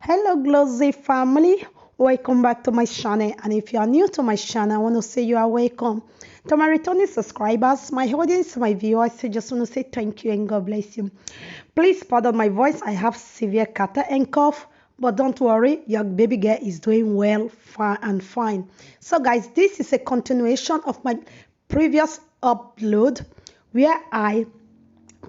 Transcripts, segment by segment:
Hello Glossy family, welcome back to my channel, and if you are new to my channel I want to say you are welcome. To my returning subscribers, my audience, my viewers, I just want to say thank you and God bless you. Please pardon my voice, I have severe catarrh and cough, but don't worry, your baby girl is doing well, fine and fine. So guys, this is a continuation of my previous upload where I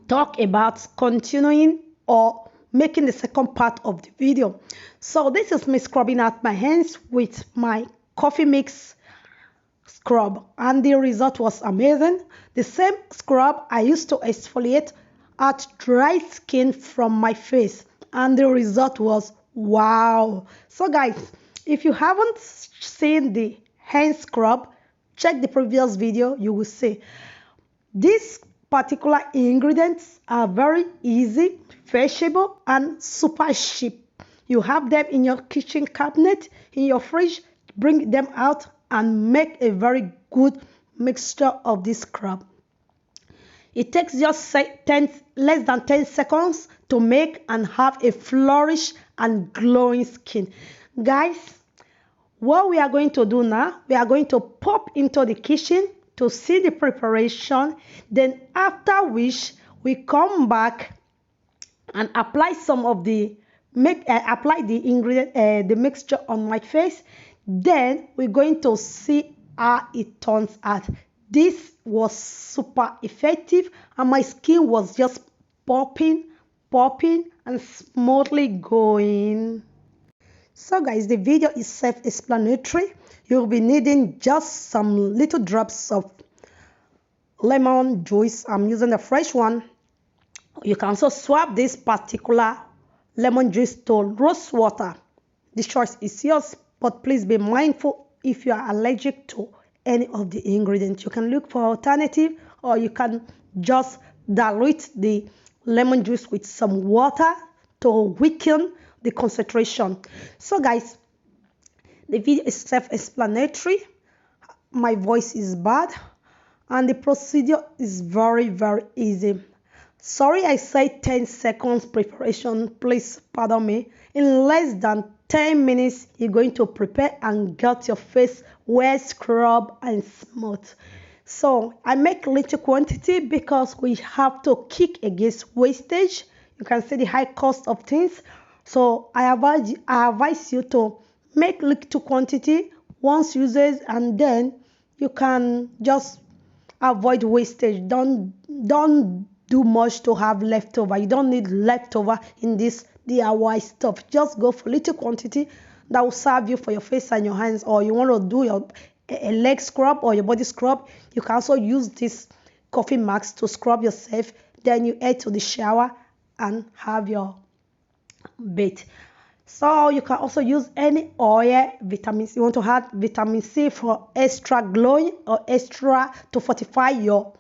talk about continuing or making the second part of the video. So this is me scrubbing out my hands with my coffee mix scrub, and the result was amazing. The same scrub I used to exfoliate out dry skin from my face, and the result was wow. So guys, if you haven't seen the hand scrub, check the previous video, you will see these particular ingredients are very easy, fashionable, and super cheap. You have them in your kitchen cabinet, in your fridge, bring them out and make a very good mixture of this scrub. It takes just less than 10 seconds to make and have a flourish and glowing skin. Guys, what we are going to do now, we are going to pop into the kitchen to see the preparation. Then after which we come back and apply some of the apply the ingredient, the mixture on my face. Then we're going to see how it turns out. This was super effective and my skin was just popping and smoothly going. So guys, the video is self-explanatory. You'll be needing just some little drops of lemon juice. I'm using the fresh one. You can also swap this particular lemon juice to rose water. The choice is yours, but please be mindful if you are allergic to any of the ingredients. You can look for alternative, or you can just dilute the lemon juice with some water to weaken the concentration. So guys, the video is self-explanatory. My voice is bad and the procedure is very easy. Sorry I said 10 seconds preparation, please pardon me. In less than 10 minutes you're going to prepare and get your face well scrubbed and smooth. So I make little quantity because we have to kick against wastage. You can see the high cost of things. So I advise you to make little quantity once uses, and then you can just avoid wastage. Don't do much to have leftover. You don't need leftover in this DIY stuff. Just go for little quantity that will serve you for your face and your hands. Or you want to do your a leg scrub or your body scrub, you can also use this coffee mask to scrub yourself. Then you head to the shower and have your bath. So you can also use any oil, vitamins. You want to add vitamin C for extra glowing or extra to fortify your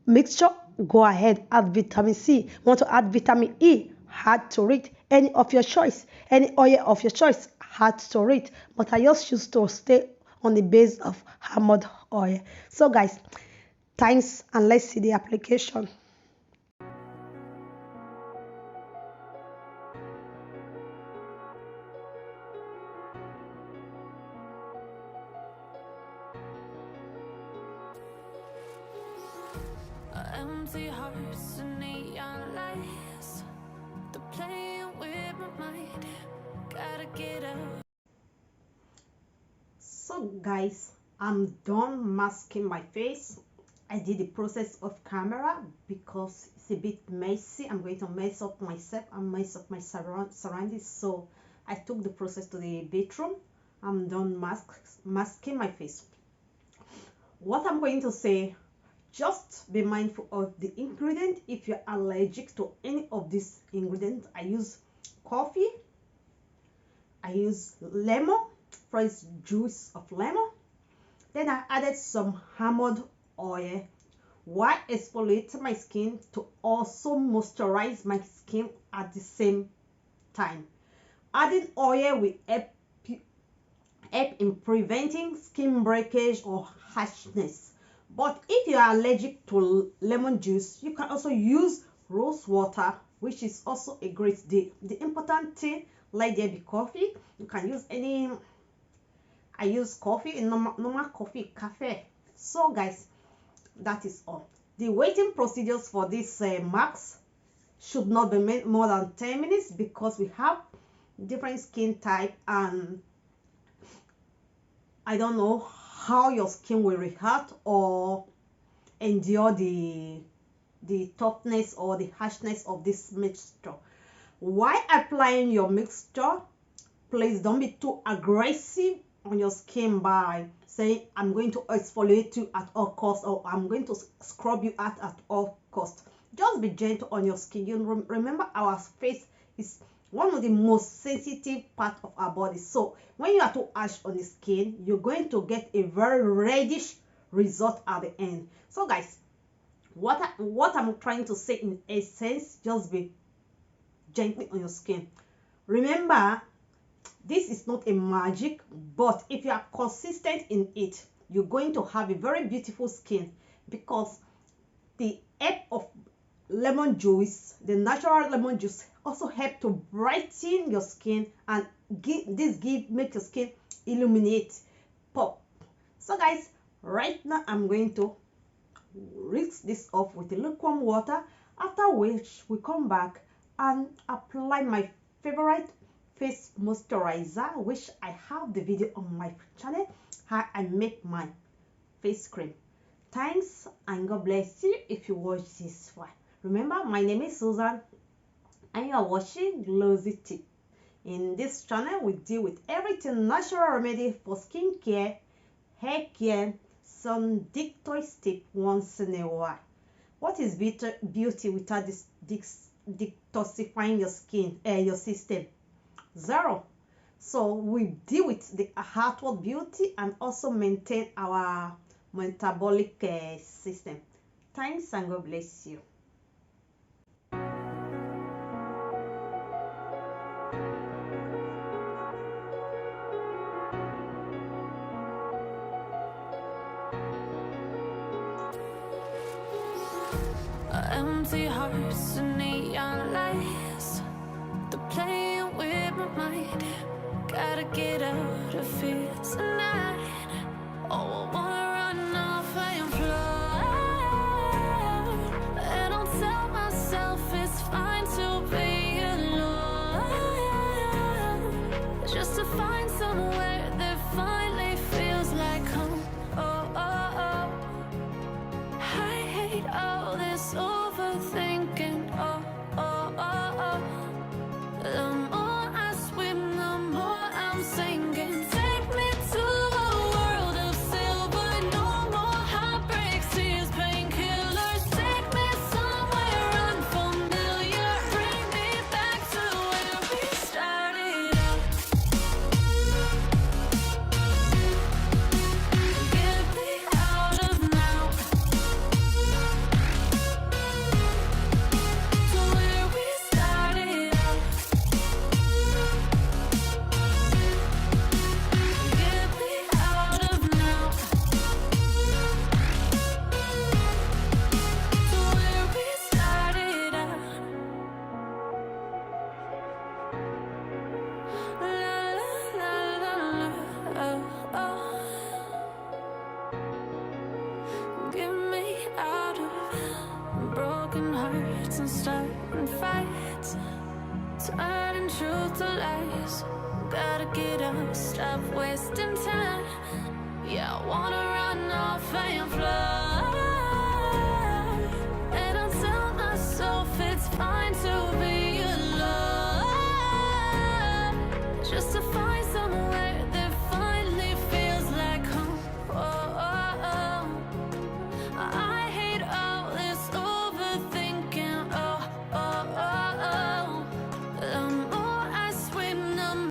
mixture, go ahead, add vitamin C. You want to add vitamin E, add to it. Any of your choice, any oil of your choice, add to it. But I just choose to stay on the base of almond oil. So guys, thanks, and let's see the application. Empty hearts and neon lights, they're playing with my mind. Gotta get up. So guys, I'm done masking my face. I did the process off camera because it's a bit messy. I'm going to mess up myself and mess up my surroundings. So I took the process to the bathroom. I'm done masking my face. What I'm going to say, just be mindful of the ingredient. If you're allergic to any of these ingredients, I use coffee, I use lemon, fresh juice of lemon. Then I added some almond oil while exfoliating my skin to also moisturize my skin at the same time. Adding oil will help in preventing skin breakage or harshness. But if you are allergic to lemon juice, you can also use rose water, which is also a great deal. The important thing, let there be coffee. You can use any, I use coffee in normal coffee, cafe. So guys, that is all. The waiting procedures for this mask should not be more than 10 minutes because we have different skin type, and I don't know how your skin will react or endure the toughness or the harshness of this mixture. While applying your mixture, please don't be too aggressive on your skin by saying I'm going to exfoliate you at all costs or I'm going to scrub you out at all costs. Just be gentle on your skin. You remember, our face is one of the most sensitive parts of our body. So when you are too harsh on the skin, you're going to get a very reddish result at the end. So guys, what I'm trying to say in essence, just be gently on your skin. Remember, this is not a magic, but if you are consistent in it, you're going to have a very beautiful skin, because the help of lemon juice, the natural lemon juice, also help to brighten your skin and make your skin illuminate, pop. So guys, right now I'm going to rinse this off with the lukewarm water, after which we come back and apply my favorite face moisturizer, which I have the video on my channel how I make my face cream. Thanks and God bless you if you watch this far. Remember, my name is Susan and you are watching Glossy Tip. In this channel we deal with everything natural remedy for skin care, hair care, some detox tip once in a while. What is beauty without this detoxifying your skin, your system? Zero. So we deal with the outward beauty and also maintain our metabolic system. Thanks and God bless you. Empty hearts and neon lights, they're playing with my mind. Gotta get out of here tonight. Oh, I wanna run off and fly, and I'll tell myself it's fine to be alone, just to find somewhere that finally feels like home. Oh, oh, oh. I hate all this overthinking. Oh, oh, oh, oh. The more I swim, the more I'm sinking. Take me to a world of silver. No more heartbreaks, tears, painkillers. Take me somewhere unfamiliar. Bring me back to where we started out. Get me out of now. To where we started out. Get me out of now. To where we started out. La la la la la. Oh, oh. Get me out of broken hearts and starting fights, turning truth to lies. Gotta get up, stop wasting time. Yeah, I wanna run off and fly.